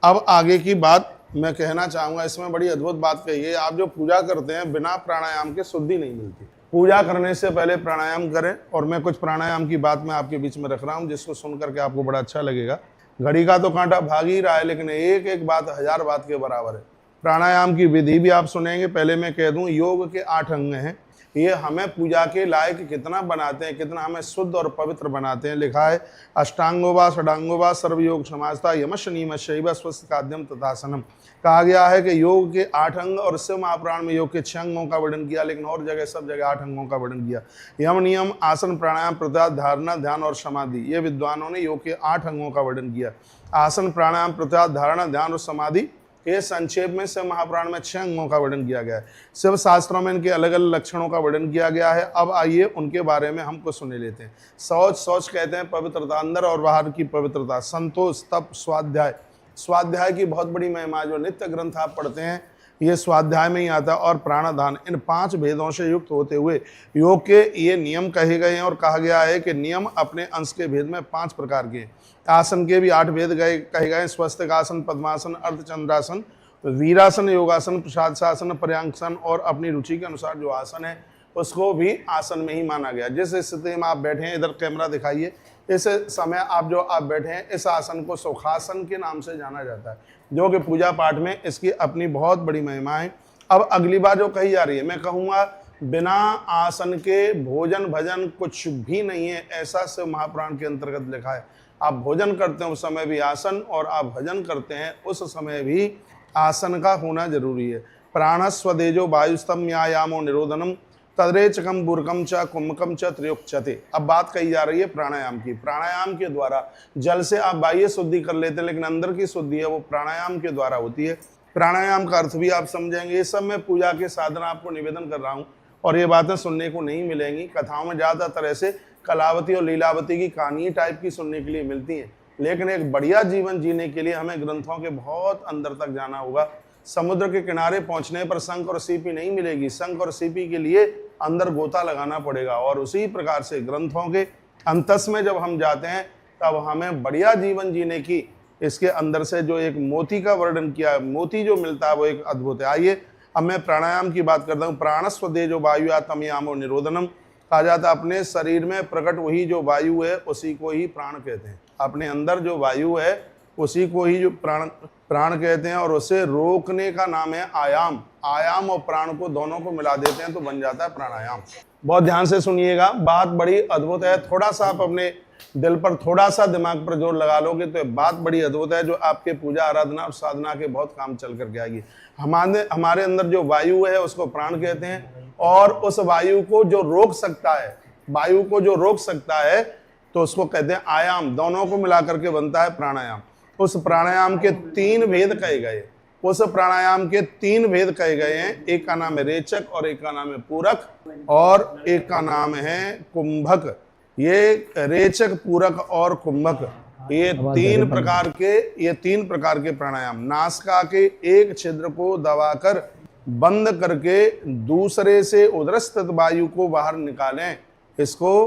अब आगे की बात मैं कहना चाहूंगा, इसमें बड़ी अद्भुत बात कही है। आप जो पूजा करते हैं बिना प्राणायाम के शुद्धि नहीं मिलती। पूजा करने से पहले प्राणायाम करें, और मैं कुछ प्राणायाम की बात मैं आपके बीच में रख रहा हूं जिसको सुन करके आपको बड़ा अच्छा लगेगा। घड़ी का तो कांटा भाग ही रहा है, लेकिन एक एक बात हजार बात के बराबर है। प्राणायाम की विधि भी आप सुनेंगे। पहले मैं कह दूं, योग के 8 अंग हैं। ये हमें पूजा के लायक कितना बनाते हैं, कितना हमें शुद्ध और पवित्र बनाते हैं। लिखा है, अष्टांगो वा षडांगो वा सर्वयोग समाजता यमश नियमश शैव स्वस्थ खाद्यम तथासनम। कहा गया है कि योग के 8 अंग, और शिव महापुराण में योग के 6 अंगों का वर्णन किया, लेकिन और जगह सब जगह 8 अंगों का वर्णन किया। यम नियम आसन प्राणायाम प्रत्याहार धारणा ध्यान और समाधि, ये विद्वानों ने योग के 8 अंगों का वर्णन किया। आसन प्राणायाम प्रत्याहार धारणा ध्यान और समाधि, ये संक्षेप में शिव महापुराण में 6 अंगों का वर्णन किया गया है। शिव शास्त्रों में इनके अलग अलग लक्षणों का वर्णन किया गया है। अब आइए उनके बारे में हमको सुन लेते हैं। शौच कहते हैं पवित्रता, अंदर और बाहर की पवित्रता। संतोष, तप, स्वाध्याय, स्वाध्याय की बहुत बड़ी महिमा, जो नित्य ग्रंथ आप पढ़ते हैं ये स्वाध्याय में ही आता है। और प्राणाधान, इन 5 भेदों से युक्त होते हुए योग के ये नियम कहे गए हैं। और कहा गया है कि नियम अपने अंश के भेद में 5 प्रकार के हैं। आसन के भी 8 भेद कहे गए, स्वस्तिकासन, पद्मासन, अर्धचंद्रासन, वीरासन, योगासन, प्रसादासन, पर्यांकसन, और अपनी रुचि के अनुसार जो आसन है उसको भी आसन में ही माना गया। जिस स्थिति में आप बैठे हैं, इधर कैमरा दिखाइए, इस समय आप बैठे हैं, इस आसन को सुखासन के नाम से जाना जाता है, जो कि पूजा पाठ में इसकी अपनी बहुत बड़ी महिमा है। अब अगली बात जो कही जा रही है, मैं कहूँगा बिना आसन के भोजन भजन कुछ भी नहीं है, ऐसा शिव महापुराण के अंतर्गत लिखा है। आप भोजन करते हैं उस समय भी आसन, और आप भजन करते हैं उस समय भी आसन का होना जरूरी है। प्राणस्वदेजो वायुस्तम व्यायामो निरोधनम तद्रेचकम बुरकम च कुंभकम च त्रियुक्चते। अब बात कही जा रही है प्राणायाम की। प्राणायाम के द्वारा जल से आप बाह्य शुद्धि कर लेते हैं, लेकिन अंदर की शुद्धि है वो प्राणायाम के द्वारा होती है। प्राणायाम का अर्थ भी आप समझेंगे। ये सब मैं पूजा के साधन आपको निवेदन कर रहा हूँ, और ये बातें सुनने को नहीं मिलेंगी। कथाओं में ज्यादातर ऐसे कलावती और लीलावती की कहानी टाइप की सुनने के लिए मिलती हैं, लेकिन एक बढ़िया जीवन जीने के लिए हमें ग्रंथों के बहुत अंदर तक जाना होगा। समुद्र के किनारे पहुंचने पर शंख और सीपी नहीं मिलेगी, शंख और सीपी के लिए अंदर गोता लगाना पड़ेगा। और उसी प्रकार से ग्रंथों के अंतस में जब हम जाते हैं तब हमें बढ़िया जीवन जीने की, इसके अंदर से जो एक मोती का वर्णन किया, मोती जो मिलता है वो एक अद्भुत है। आइए अब मैं प्राणायाम की बात करता हूँ। प्राणस्वदेजो वायु तमयामो निरोधनम, कहा जाता है अपने शरीर में प्रकट वही जो वायु है उसी को ही प्राण कहते हैं। अपने अंदर जो वायु है उसी को ही जो प्राण कहते हैं, और उसे रोकने का नाम है आयाम। आयाम और प्राण को दोनों को मिला देते हैं तो बन जाता है प्राणायाम। बहुत ध्यान से सुनिएगा, बात बड़ी अद्भुत है। थोड़ा सा आप अपने दिल पर, थोड़ा सा दिमाग पर जोर लगा लोगे तो बात बड़ी अद्भुत है, जो आपके पूजा आराधना और साधना के बहुत काम चल करके आएगी। हमारे अंदर जो वायु है उसको प्राण कहते हैं, और उस वायु को जो रोक सकता है, वायु को जो रोक सकता है तो उसको कहते हैं आयाम। दोनों को मिला करके बनता है प्राणायाम। उस प्राणायाम के 3 भेद कहे गए, उस प्राणायाम के 3 भेद कहे गए हैं। एक का नाम है रेचक, और एक का नाम है पूरक, और एक का नाम है कुंभक। ये रेचक, पूरक और कुंभक, ये 3 प्रकार के प्राणायाम। नासिका के एक छिद्र को दबाकर बंद करके दूसरे से उदर स्थित वायु को बाहर निकालें, इसको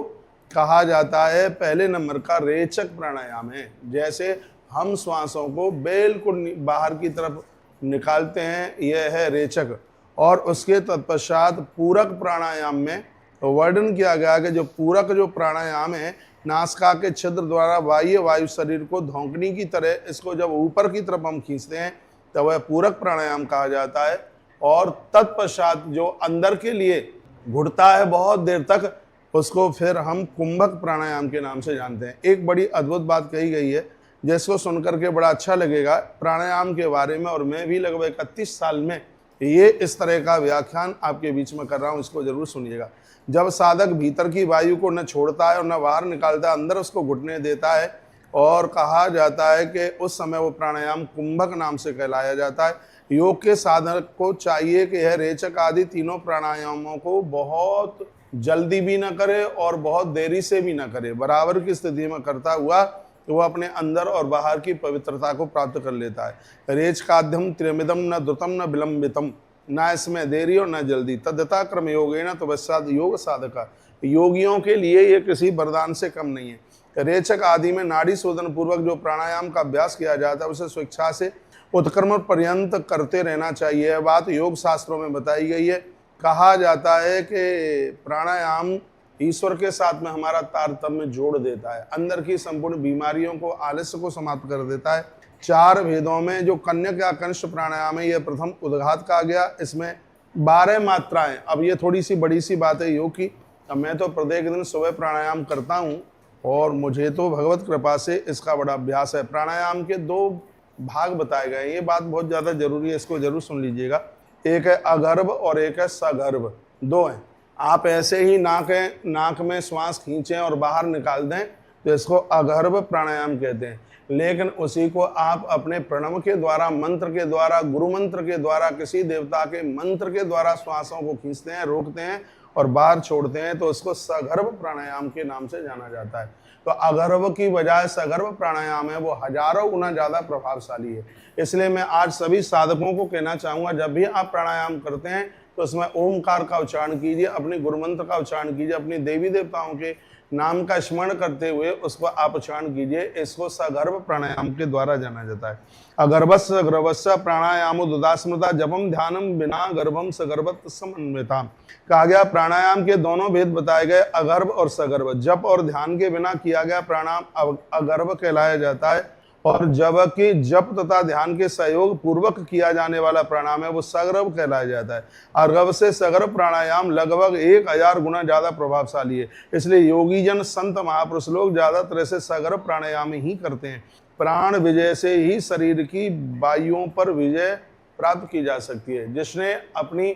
कहा जाता है पहले नंबर का रेचक प्राणायाम है। जैसे हम श्वासों को बिल्कुल बाहर की तरफ निकालते हैं, यह है रेचक। और उसके तत्पश्चात पूरक प्राणायाम में वर्णन किया गया कि जो पूरक जो प्राणायाम है, नासिका के छिद्र द्वारा बाह्य वायु शरीर को धौंकनी की तरह इसको जब ऊपर की तरफ हम खींचते हैं तब वह पूरक प्राणायाम कहा जाता है। और तत्पश्चात जो अंदर के लिए घुटता है बहुत देर तक, उसको फिर हम कुंभक प्राणायाम के नाम से जानते हैं। एक बड़ी अद्भुत बात कही गई है जिसको सुनकर के बड़ा अच्छा लगेगा प्राणायाम के बारे में, और मैं भी लगभग 31 साल में ये इस तरह का व्याख्यान आपके बीच में कर रहा हूँ, इसको जरूर सुनिएगा। जब साधक भीतर की वायु को न छोड़ता है और न बाहर निकालता है, अंदर उसको घुटने देता है, और कहा जाता है कि उस समय वो प्राणायाम कुंभक नाम से कहलाया जाता है। योग के साधक को चाहिए कि यह रेचक आदि तीनों प्राणायामों को बहुत जल्दी भी ना करे और बहुत देरी से भी ना करे, बराबर की स्थिति में करता हुआ तो वो अपने अंदर और बाहर की पवित्रता को प्राप्त कर लेता है। रेच काध्यम त्रिमिदम न द्रुतम न विलंबितम, ना इसमें देरी और न जल्दी। तद्यथा क्रम योगेन तो वैसा योग साधका, योगियों के लिए ये किसी वरदान से कम नहीं है। रेचक आदि में नाड़ी शोधन पूर्वक जो प्राणायाम का अभ्यास किया जाता है उसे स्वेच्छा से उत्क्रमण पर्यंत करते रहना चाहिए। यह बात योग शास्त्रों में बताई गई है। कहा जाता है कि प्राणायाम ईश्वर के साथ में हमारा तारतम्य जोड़ देता है, अंदर की संपूर्ण बीमारियों को, आलस्य को समाप्त कर देता है। 4 भेदों में जो कन्यक या कंष्ट प्राणायाम है, यह प्रथम उद्घात कहा गया। इसमें 12 मात्राएं। अब ये थोड़ी सी बड़ी सी बात है योग की। अब मैं तो प्रत्येक दिन सुबह प्राणायाम करता हूँ और मुझे तो भगवत कृपा से इसका बड़ा अभ्यास है। प्राणायाम के 2 भाग बताए गए हैं, ये बात बहुत ज़्यादा जरूरी है, इसको जरूर सुन लीजिएगा। एक है अगर्भ और एक है सगर्भ, 2 हैं। आप ऐसे ही नाक में श्वास खींचें और बाहर निकाल दें तो इसको अगर्भ प्राणायाम कहते हैं। लेकिन उसी को आप अपने प्रणव के द्वारा, मंत्र के द्वारा, गुरु मंत्र के द्वारा, किसी देवता के मंत्र के द्वारा श्वासों को खींचते हैं, रोकते हैं और बाहर छोड़ते हैं तो उसको सगर्भ प्राणायाम के नाम से जाना जाता है। तो अगर्भ की बजाय सगर्भ प्राणायाम है वो हजारों गुना ज्यादा प्रभावशाली है। इसलिए मैं आज सभी साधकों को कहना चाहूंगा, जब भी आप प्राणायाम करते हैं तो उसमें ओमकार का उच्चारण कीजिए, अपने गुरु मंत्र का उच्चारण कीजिए, अपनी देवी देवताओं के नाम का स्मरण करते हुए उसको आप उच्चारण कीजिए। इसको सगर्भ प्राणायाम के द्वारा जाना जाता है। अगर्भस्य गर्भस्य प्राणायामो दुदास्मृता जपम ध्यानम बिना गर्भम सगर्भत समन्विता। कहा गया प्राणायाम के दोनों भेद बताए गए, अगर्भ और सगर्भ। जप और ध्यान के बिना किया गया प्राणायाम अगर्भ कहलाया जाता है और जबकि जप तथा ध्यान के सहयोग पूर्वक किया जाने वाला प्राणायाम है वो सगर्भ कहलाया जाता है। अर्घव से सगर्भ प्राणायाम लगभग 1000 गुना ज्यादा प्रभावशाली है। इसलिए योगी जन, संत, महापुरुष लोग ज्यादातर से सगर्भ प्राणायाम ही करते हैं। प्राण विजय से ही शरीर की वायुओं पर विजय प्राप्त की जा सकती है। जिसने अपनी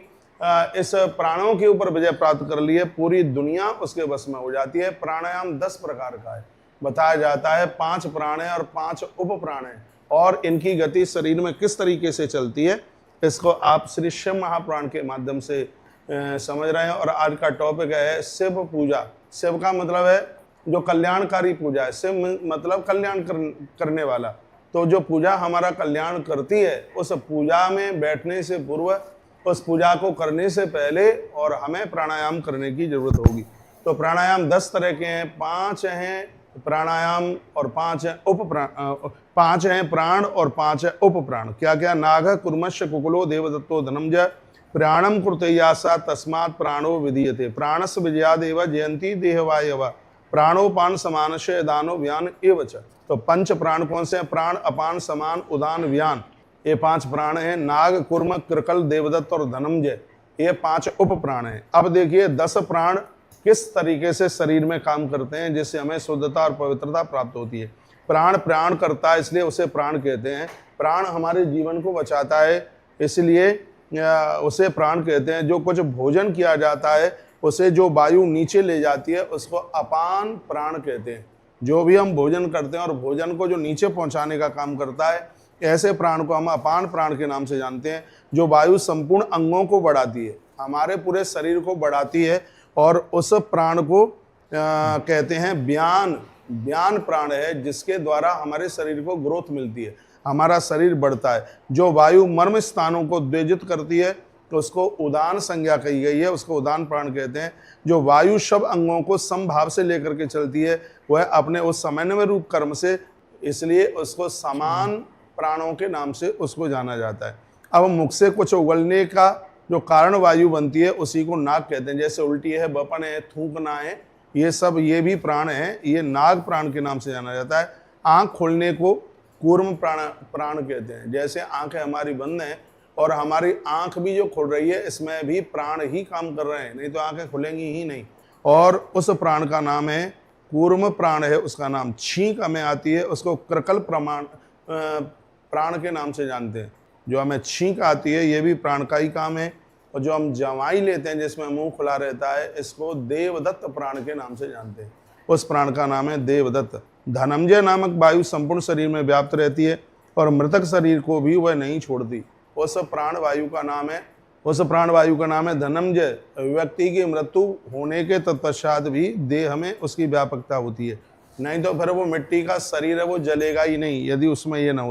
इस प्राणों के ऊपर विजय प्राप्त कर ली है, पूरी दुनिया उसके वश में हो जाती है। प्राणायाम 10 प्रकार का है, बताया जाता है 5 प्राण है और 5 उप प्राण है और इनकी गति शरीर में किस तरीके से चलती है इसको आप श्री शिव महापुराण के माध्यम से समझ रहे हैं। और आज का टॉपिक है शिव पूजा। शिव का मतलब है जो कल्याणकारी पूजा है, शिव मतलब कल्याण करने वाला। तो जो पूजा हमारा कल्याण करती है उस पूजा में बैठने से पूर्व, उस पूजा को करने से पहले और हमें प्राणायाम करने की जरूरत होगी। तो प्राणायाम 10 तरह के हैं, 5 हैं प्राणायाम और 5 है उप प्राण, 5 हैं प्राण और 5 है उप प्राण। क्या क्या? नाग कुर्मश्य कुकुलो देवदत्तो धनंजय प्राणम कृतयासा तस्मात् प्राणो विधीयते प्राणस विजयादेव जयंती देहवायव प्राणोपान समानशय दानो व्यान एवच। तो 5 प्राण कौन से हैं? प्राण, अपान, समान, उदान, व्यान, ये 5 प्राण हैं। नाग, कुर्म, कृकल, देवदत्त और धनंजय, ये 5 उप प्राण हैं। अब देखिए 10 प्राण किस तरीके से शरीर में काम करते हैं जिससे हमें शुद्धता और पवित्रता प्राप्त होती है। प्राण प्राण करता है इसलिए उसे प्राण कहते हैं। प्राण हमारे जीवन को बचाता है इसलिए उसे प्राण कहते हैं। जो कुछ भोजन किया जाता है उसे जो वायु नीचे ले जाती है उसको अपान प्राण कहते हैं। जो भी हम भोजन करते हैं और भोजन को जो नीचे पहुंचाने का काम करता है, ऐसे प्राण को हम अपान प्राण के नाम से जानते हैं। जो वायु संपूर्ण अंगों को बढ़ाती है, हमारे पूरे शरीर को बढ़ाती है और उस प्राण को कहते हैं व्यान। व्यान प्राण है जिसके द्वारा हमारे शरीर को ग्रोथ मिलती है, हमारा शरीर बढ़ता है। जो वायु मर्म स्थानों को उत्तेजित करती है तो उसको उदान संज्ञा कही गई है, उसको उदान प्राण कहते हैं। जो वायु सब अंगों को समभाव से लेकर के चलती है वह अपने उस समन्वय रूप कर्म से, इसलिए उसको समान प्राणों के नाम से उसको जाना जाता है। अब मुख से कुछ उगलने का जो कारण वायु बनती है उसी को नाक कहते हैं। जैसे उल्टी है, बपन है, थूकना है, ये सब ये भी प्राण है, ये नाग प्राण के नाम से जाना जाता है। आंख खोलने को कूर्म प्राण कहते हैं। जैसे आंखें हमारी बंद हैं और हमारी आंख भी जो खुल रही है इसमें भी प्राण ही काम कर रहे हैं, नहीं तो आंखें खुलेंगी ही नहीं। और उस प्राण का नाम है कूर्म प्राण है, उसका नाम छींक हमें आती है, उसको कृकल प्राण के नाम से जानते हैं। जो हमें छींक आती है ये भी प्राण का ही काम है। और जो हम जवाई लेते हैं जिसमें मुंह खुला रहता है इसको देवदत्त प्राण के नाम से जानते हैं, उस प्राण का नाम है देवदत्त। धनंजय नामक वायु संपूर्ण शरीर में व्याप्त रहती है और मृतक शरीर को भी वह नहीं छोड़ती। उस प्राण वायु का नाम है धनंजय। व्यक्ति की मृत्यु होने के तत्पश्चात भी देह में उसकी व्यापकता होती है, नहीं तो फिर वो मिट्टी का शरीर है, वो जलेगा ही नहीं यदि उसमें ये न हो।